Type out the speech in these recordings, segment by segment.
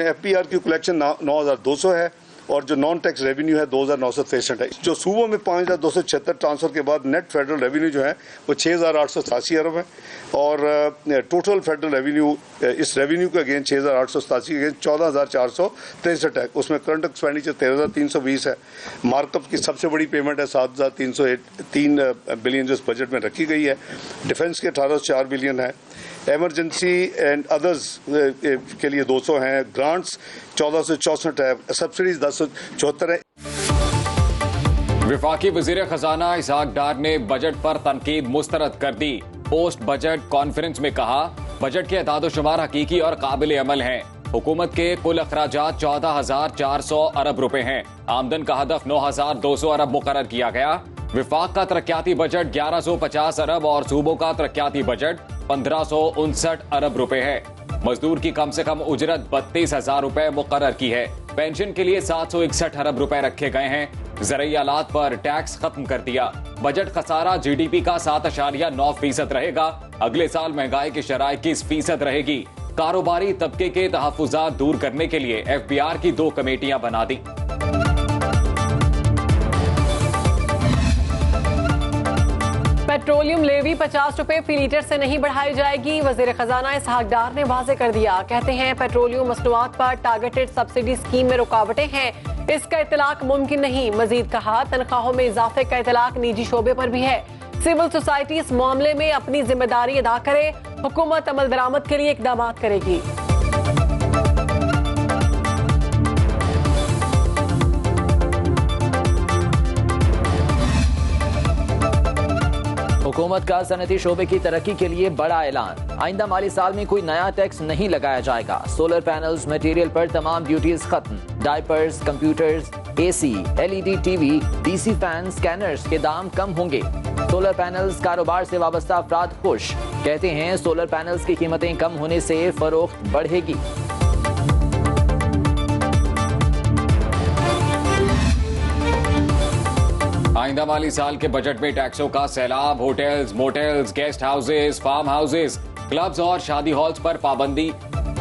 FPR की collection 9,200 है और जो नॉन टैक्स रेवेन्यू है 2,963 है। जो सूबों में 5,276 ट्रांसफर के बाद नेट फेडरल रेवेन्यू जो है वो 6,887 अरब है और टोटल फेडरल रेवेन्यू इस रेवेन्यू के अगेंस्ट 6,887 के अगेंस्ट 14,463 है। उसमें करंट एक्सपेंडिचर 13,320 है। मार्कअप की सबसे बड़ी पेमेंट है 7,303 बिलियन जो इस बजट में रखी गई है। डिफेंस के 1804 बिलियन है। एमरजेंसी एंड अदर्स के लिए 200 हैं। ग्रांट्स 1464 है। सब्सिडीज 1074 है। विफाकी वजीर खजाना इसहाक डार ने बजट पर तनकीद मुस्तरद कर दी। पोस्ट बजट कॉन्फ्रेंस में कहा, बजट के अदाद-ओ-शुमार हकीकी और काबिल अमल हैं। हुकूमत के कुल अखराजात 14,400 अरब रुपए हैं। आमदन का हदफ 9,200 अरब मुकर्रर किया गया। विफाक का तरक्याती बजट 1,150 अरब और सूबों का तरक्याती बजट 1,559 अरब रुपए है। मजदूर की कम से कम उजरत 32,000 रुपए मुकर्रर की है। पेंशन के लिए 761 अरब रुपए रखे गए हैं। ज़रूरी आलात पर टैक्स खत्म कर दिया। बजट खसारा GDP का 7.9% रहेगा। अगले साल महंगाई की शरह 21% रहेगी। कारोबारी तबके के तहफ़्फ़ुज़ात दूर करने के लिए FBR की 2 कमेटियां बना दी। पेट्रोलियम लेवी 50 रुपए फी लीटर से नहीं बढ़ाई जाएगी। वजीर खजाना इसहाक डार ने वाजे कर दिया। कहते हैं पेट्रोलियम मसनूआत पर टारगेटेड सब्सिडी स्कीम में रुकावटें हैं, इसका इतलाक मुमकिन नहीं। मजीद कहा, तनख्वाहों में इजाफे का इतलाक निजी शोबे पर भी है। सिविल सोसाइटी इस मामले में अपनी जिम्मेदारी अदा करे। हुकूमत अमल दरामद के लिए इकदाम करेगी। हुकूमत का सनती शोबे की तरक्की के लिए बड़ा ऐलान। आइंदा माली साल में कोई नया टैक्स नहीं लगाया जाएगा। सोलर पैनल्स मटेरियल पर तमाम ड्यूटीज खत्म। Diapers, computers, AC, LED TV, DC fan, scanners के दाम कम होंगे। सोलर पैनल्स कारोबार से वाबस्ता अफराद खुश। कहते हैं सोलर पैनल्स की कीमतें कम होने से फरोख्त बढ़ेगी। आइंदा माली साल के बजट में टैक्सों का सैलाब। Hotels, motels, guest houses, farm houses, clubs और शादी हॉल्स पर पाबंदी।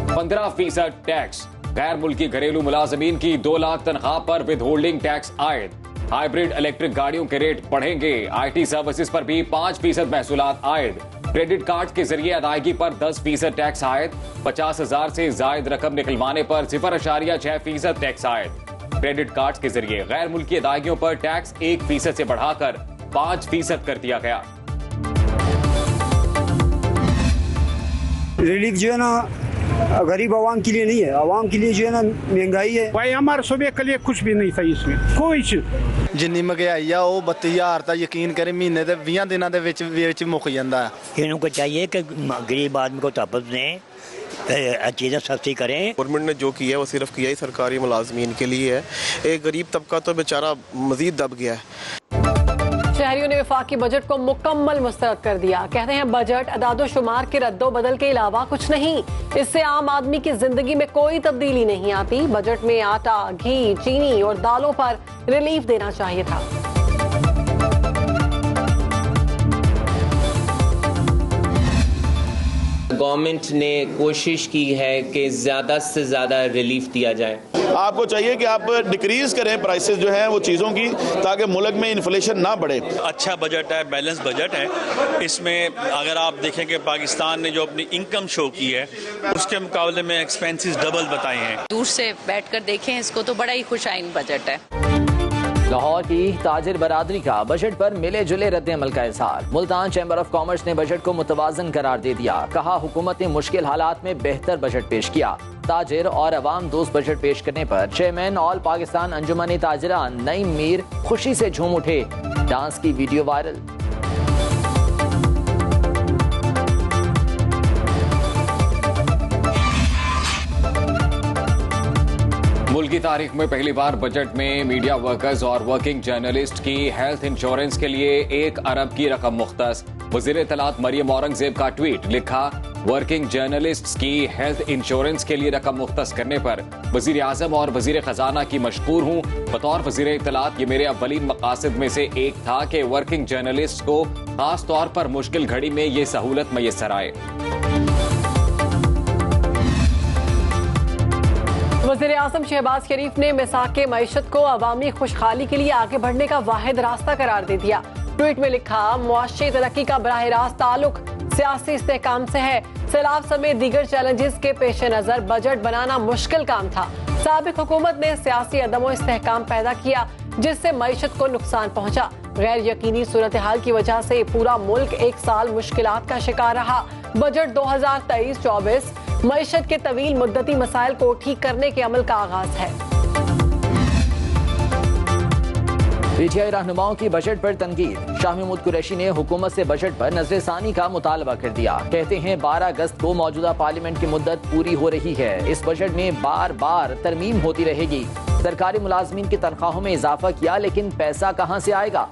15% टैक्स। गैर मुल्की घरेलू मुलाजमीन की 2 लाख तनख्वाह पर विद होल्डिंग टैक्स आयद। हाइब्रिड इलेक्ट्रिक गाड़ियों के रेट बढ़ेंगे। IT सर्विसेज पर भी 5% महसूलात आयद। क्रेडिट कार्ड के जरिए अदायगी पर 10% टैक्स आयद। 50,000 से जायद रकम निकलवाने पर 0.6% टैक्स आयद। क्रेडिट कार्ड के जरिए गैर मुल्की अदायगियों पर टैक्स 1% से बढ़ाकर 5% कर दिया गया। रिलीफ जो है ना गरीब आवाम के लिए नहीं है, आवाम के लिए जो है ना महंगाई है। भाई हमारे सूबे के लिए कुछ भी नहीं था इसमें, कोई चीज। जिन्नी महंगाई आ वो 32,000 तक यकीन करें महीने के 20 दिनों के विच मुक जाता है। इनको चाहिए कि गरीब आदमी को तहफ़्फ़ुज़ दें, चीज़ें सस्ती करें। गवर्नमेंट ने जो किया है वो सिर्फ किया ही सरकारी मुलाजमीन के लिए है। एक गरीब तबका तो बेचारा मजीद दब गया है। शहरियों ने वफाकी बजट को मुकम्मल मुस्तरद कर दिया। कहते हैं बजट अदादो-शुमार के रद्दो बदल के अलावा कुछ नहीं। इससे आम आदमी की जिंदगी में कोई तब्दीली नहीं आती। बजट में आटा, घी, चीनी और दालों पर रिलीफ देना चाहिए था। गवर्नमेंट ने कोशिश की है कि ज़्यादा से ज़्यादा रिलीफ दिया जाए। आपको चाहिए कि आप डिक्रीज करें प्राइसेस जो हैं वो चीज़ों की, ताकि मुल्क में इन्फ्लेशन ना बढ़े। अच्छा बजट है, बैलेंस बजट है। इसमें अगर आप देखें कि पाकिस्तान ने जो अपनी इनकम शो की है उसके मुकाबले में एक्सपेंसेस डबल बताए हैं। दूर से बैठकर देखें इसको तो बड़ा ही खुशाइन बजट है। लाहौर की ताजिर बरादरी का बजट पर मिले जुले रद्द अमल का इजहार। मुल्तान चैम्बर ऑफ कॉमर्स ने बजट को मुतवाजन करार दे दिया। कहा हुकूमत ने मुश्किल हालात में बेहतर बजट पेश किया। ताजिर और अवाम दोस्त बजट पेश करने पर चेयरमैन ऑल पाकिस्तान अंजुमन ताजिरान नईम मीर खुशी से झूम उठे। डांस की वीडियो वायरल। मुल्क की तारीख में पहली बार बजट में मीडिया वर्कर्स और वर्किंग जर्नलिस्ट की हेल्थ इंश्योरेंस के लिए 1 अरब की रकम मुख्तस। वज़ीर इत्तलात मरियम औरंगजेब का ट्वीट। लिखा, वर्किंग जर्नलिस्ट्स की हेल्थ इंश्योरेंस के लिए रकम मुख्तस करने पर वज़ीर आज़म और वज़ीर खजाना की मशकूर हूँ। बतौर वज़ीर इत्तलात ये मेरे अव्वलीन मकासद में से एक था कि वर्किंग जर्नलिस्ट को खास तौर पर मुश्किल घड़ी में ये सहूलत मैसर आए। वज़ीर-ए-आज़म शहबाज शरीफ ने मिसाके मईशत को अवामी खुशहाली के लिए आगे बढ़ने का वाहिद रास्ता करार दे दिया। ट्वीट में लिखा, मुआशी तरक्की का बराह रास्त ताल्लुक सियासी इस्तेहकाम से है। सैलाब समेत दीगर चैलेंजेस के पेश नजर बजट बनाना मुश्किल काम था। साबिक हुकूमत ने सियासी अदम इस्तेहकाम पैदा किया जिससे मईशत को नुकसान पहुंचा। गैर यकीनी सूरत हाल की वजह से पूरा मुल्क एक साल मुश्किलात का शिकार रहा। बजट 2023-24 मईशत के तवील मुद्दती मसाइल को ठीक करने के अमल का आगाज है। पीटीआई रहनुमाओं की बजट पर तनकीद। शाह महमूद कुरैशी ने हुकूमत से बजट पर नजरसानी का मुतालबा कर दिया। कहते हैं 12 अगस्त को मौजूदा पार्लियामेंट की मुद्दत पूरी हो रही है। इस बजट में बार बार तरमीम होती रहेगी। सरकारी मुलाजमीन की तनख्वाहों में इजाफा किया, लेकिन पैसा कहां से आएगा?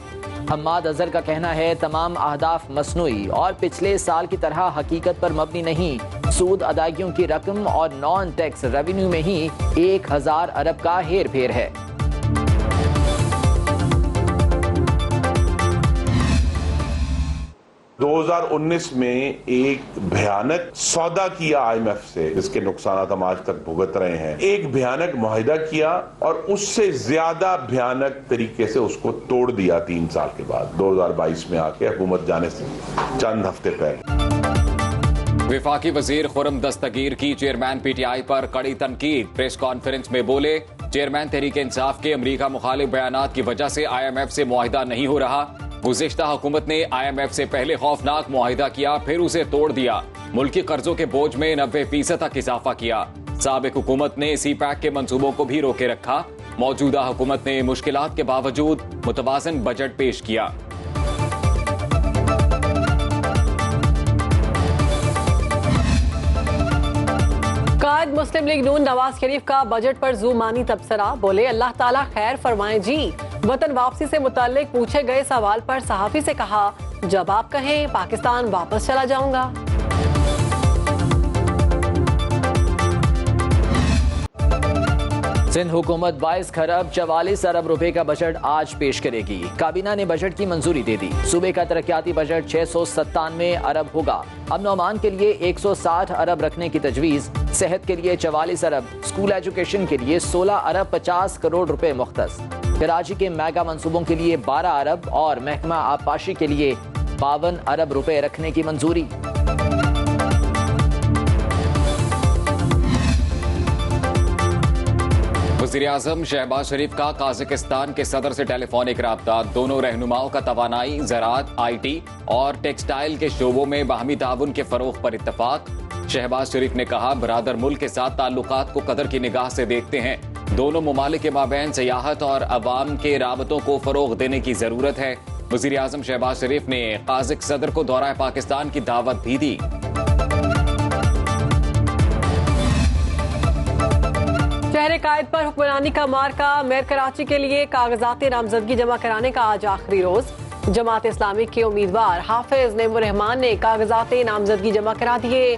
हम्माद अजहर का कहना है तमाम अहदाफ मसनूई और पिछले साल की तरह हकीकत पर मबनी नहीं। सूद अदायगियों की रकम और नॉन टैक्स रेवेन्यू में ही 1000 अरब का हेर फेर है। दो 2019 में एक भयानक सौदा किया IMF से, जिसके नुकसान हम आज तक भुगत रहे हैं। एक भयानक मुआहिदा किया और उससे ज्यादा भयानक तरीके से उसको तोड़ दिया 3 साल के बाद 2022 में आके हुकूमत जाने से चंद हफ्ते पहले। विफाकी वजीर खुर्रम दस्तगीर की चेयरमैन PTI पर कड़ी तनकीद। प्रेस कॉन्फ्रेंस में बोले, चेयरमैन तहरीक इंसाफ के अमरीका मुखालिफ बयानात की वजह से IMF से मुआहिदा नहीं हो रहा। गुज़िश्ता हुकूमत ने IMF से पहले खौफनाक मुआहिदा किया, फिर उसे तोड़ दिया। मुल्की कर्जों के बोझ में 90% तक इजाफा किया। साबिक हुकूमत ने CPAC के मंसूबों को भी रोके रखा। मौजूदा हुकूमत ने मुश्किलात के बावजूद मुतवाज़न बजट पेश किया। कायद मुस्लिम लीग नून नवाज शरीफ का बजट पर ज़ुबानी तबसरा। बोले, अल्लाह ताला खैर फरमाए जी। वतन वापसी से मुताल्लिक पूछे गए सवाल पर सहाफी से कहा, जब आप कहें पाकिस्तान वापस चला जाऊंगा। सिंध हुकूमत 22 खरब 44 अरब रुपए का बजट आज पेश करेगी। काबीना ने बजट की मंजूरी दे दी। सूबे का तरक्याती बजट 697 अरब होगा। अमन अमान के लिए 160 अरब रखने की तजवीज़। सेहत के लिए 44 अरब, स्कूल एजुकेशन के लिए 16 अरब 50 करोड़ रुपए मुख्तस। कराची के मेगा मंसूबों के लिए 12 अरब और महकमा आबपाशी के लिए 52 अरब रुपए रखने की मंजूरी। वज़ीर-ए-आज़म शहबाज शरीफ का काज़ाकिस्तान के सदर से टेलीफोनिक राब्ता। दोनों रहनुमाओं का तवानाई, ज़राअत, IT और टेक्सटाइल के शोबों में बाहमी ताउन के फरोग पर इत्तफाक। शहबाज शरीफ ने कहा, बरादर मुल्क के साथ ताल्लुकात को कदर की निगाह से देखते हैं। दोनों ममालिक के माबैन सियाहत और अवाम के राबतों को फरोग देने की जरूरत है। वज़ीर-ए-आज़म शहबाज शरीफ ने काज़िक सदर को दौरा पाकिस्तान की दावत भी दी। शहर कायद पर हुक्मरानी का मार्का। मेयर कराची के लिए कागजात नामजदगी जमा कराने का आज आखिरी रोज। जमात इस्लामी के उम्मीदवार हाफिज नेमुर रहमान ने कागजात नामजदगी जमा करा दिए।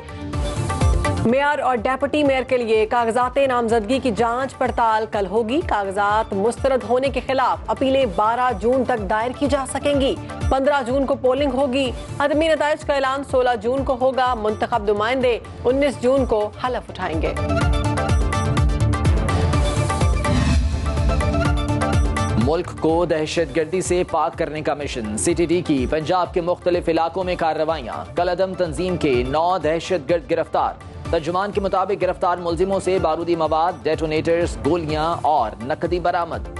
मेयर और डेप्यूटी मेयर के लिए कागजात नामजदगी की जांच पड़ताल कल होगी। कागजात मुस्तरद होने के खिलाफ अपीलें 12 जून तक दायर की जा सकेंगी। 15 जून को पोलिंग होगी। हतमी नताइज का ऐलान 16 जून को होगा। मुंतखब नुमाइंदे 19 जून को हलफ उठाएंगे। मुल्क को दहशतगर्दी से पाक करने का मिशन। CTD की पंजाब के मुख्तलिफ इलाकों में कार्रवाइयां। कलअदम तंजीम के 9 दहशतगर्द गिरफ्तार। तर्जुमान के मुताबिक गिरफ्तार मुलजिमों से बारूदी मवाद, डेटोनेटर्स, गोलियां और नकदी बरामद।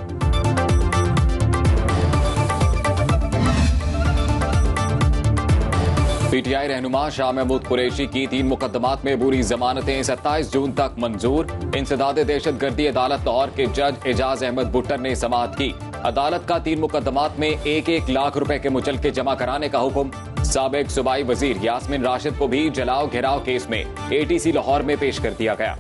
PTI रहनुमा शाह महमूद कुरैशी की 3 मुकदमात में बुरी जमानतें 27 जून तक मंजूर। इंसदाद दहशतगर्दी अदालत लाहौर के जज एजाज अहमद बुट्टर ने समाअत की। अदालत का 3 मुकदमात में 1-1 लाख रुपए के मुचलके जमा कराने का हुक्म। साबिक सूबाई वजीर यास्मीन राशिद को भी जलाओ घेराव केस में ATC लाहौर में पेश कर दिया गया।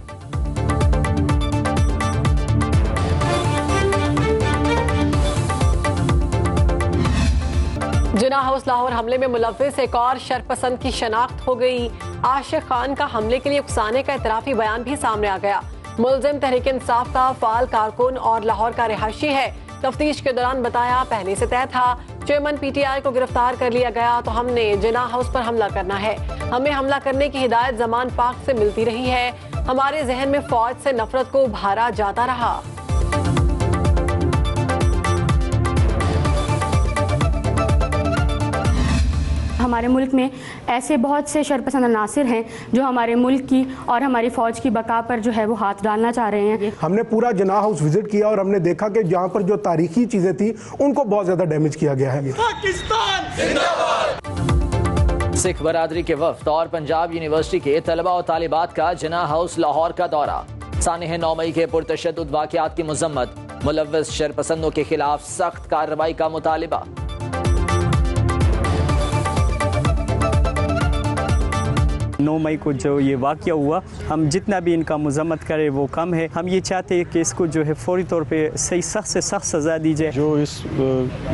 जिना हाउस लाहौर हमले में मुलव्विस एक और शरपसंद की शनाख्त हो गई। आशिक खान का हमले के लिए उकसाने का इतराफी बयान भी सामने आ गया। मुलजिम तहरीक इंसाफ का फाल कारकुन और लाहौर का रिहायशी है। तफ्तीश के दौरान बताया पहले से तय था। चेयरमैन PTI को गिरफ्तार कर लिया गया तो हमने जिना हाउस पर हमला करना है। हमें हमला करने की हिदायत जमान पाक से मिलती रही है। हमारे जहन में फौज से नफरत को उभारा जाता रहा। हमारे मुल्क में ऐसे बहुत से शरपसंद अनासिर हैं जो हमारे मुल्क की और हमारी फ़ौज की बका पर जो है वो हाथ डालना चाह रहे हैं। हमने पूरा जिन्ना हाउस विजिट किया और हमने देखा कि जहाँ पर जो तारीखी चीज़ें थी उनको बहुत ज़्यादा डैमेज किया गया है। पाकिस्तान जिंदाबाद। सिख बरादरी के वफ्द और पंजाब यूनिवर्सिटी के तलबा और तालिबात का जिन्ना हाउस लाहौर का दौरा। सानिह 9 मई के पुरतशद्दुद वाक़यात की मज़म्मत, मुलव्वस शरपसंदों के खिलाफ सख्त कार्रवाई का मुतालिबा। 9 मई को जो ये वाक़या हुआ, हम जितना भी इनका मज़म्मत करें वो कम है। हम ये चाहते हैं कि इसको जो है फौरी तौर पे सही सख्त से सख्त सज़ा दी जाए। जो इस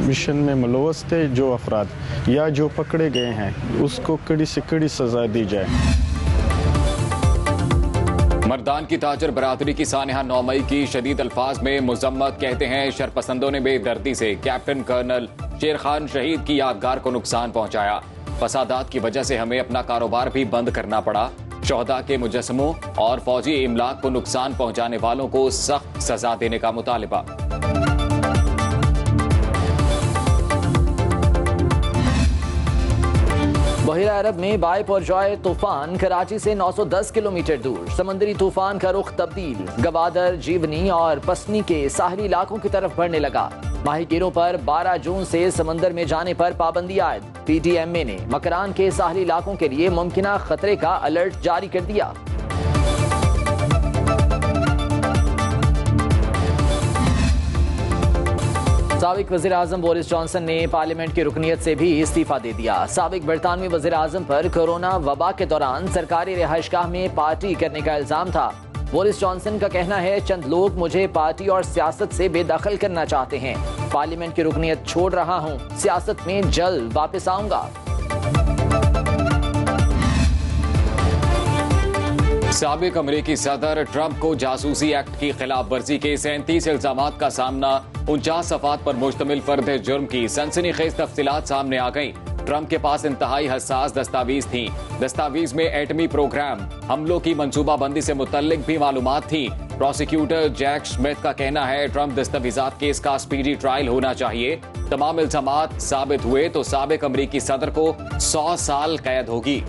मिशन में मुलव्वस थे, जो अफराद या जो पकड़े गए हैं, उसको कड़ी से कड़ी सज़ा दी जाए। मर्दान की ताजर बरादरी की सानिहा 9 मई की शदीद अल्फाज में मुजम्मत। कहते हैं शरपसंदों ने बेदर्दी से कैप्टन कर्नल शेर खान शहीद की यादगार को नुकसान पहुंचाया। फसादात की वजह से हमें अपना कारोबार भी बंद करना पड़ा। शोहदा के मुजस्समों और फौजी इमलाक को नुकसान पहुंचाने वालों को सख्त सजा देने का मुतालिबा। बहिरा अरब में बायपुरजॉय तूफान कराची से 910 किलोमीटर दूर। समंदरी तूफान का रुख तब्दील गवादर, जीवनी और पसनी के साहली इलाकों की तरफ बढ़ने लगा। माहीगीरों पर 12 जून से समंदर में जाने पर पाबंदी आयद। PTMA ने मकरान के साहली इलाकों के लिए मुमकिना खतरे का अलर्ट जारी कर दिया। साबिक वज़ीर आज़म बोरिस जॉनसन ने पार्लियामेंट की रुकनियत से भी इस्तीफा दे दिया। साबिक बरतानवी वज़ीर आज़म पर कोरोना वबा के दौरान सरकारी रिहाइशगाह में पार्टी करने का इल्जाम था। बोरिस जॉनसन का कहना है, चंद लोग मुझे पार्टी और सियासत से बेदखल करना चाहते हैं। पार्लियामेंट की रुकनियत छोड़ रहा हूं, सियासत में जल्द वापस आऊंगा। साबिक अमेरिकी सदर ट्रंप को जासूसी एक्ट की खिलाफ वर्जी के 37 इल्जामात का सामना। 49 सफ़ात पर मुश्तमिल फर्द जुर्म की सनसनीखेज तफसीलात सामने आ गईं। ट्रंप के पास इंतहाई हसास दस्तावेज थी। दस्तावेज में एटमी प्रोग्राम, हमलों की मंसूबाबंदी से मुतल्लिक भी मालूमात थी। प्रोसिक्यूटर जैक स्मिथ का कहना है, ट्रंप दस्तावेजात केस का स्पीडी ट्रायल होना चाहिए। तमाम इल्जामात साबित हुए तो साबिक अमेरिकी सदर को 100 साल कैद होगी।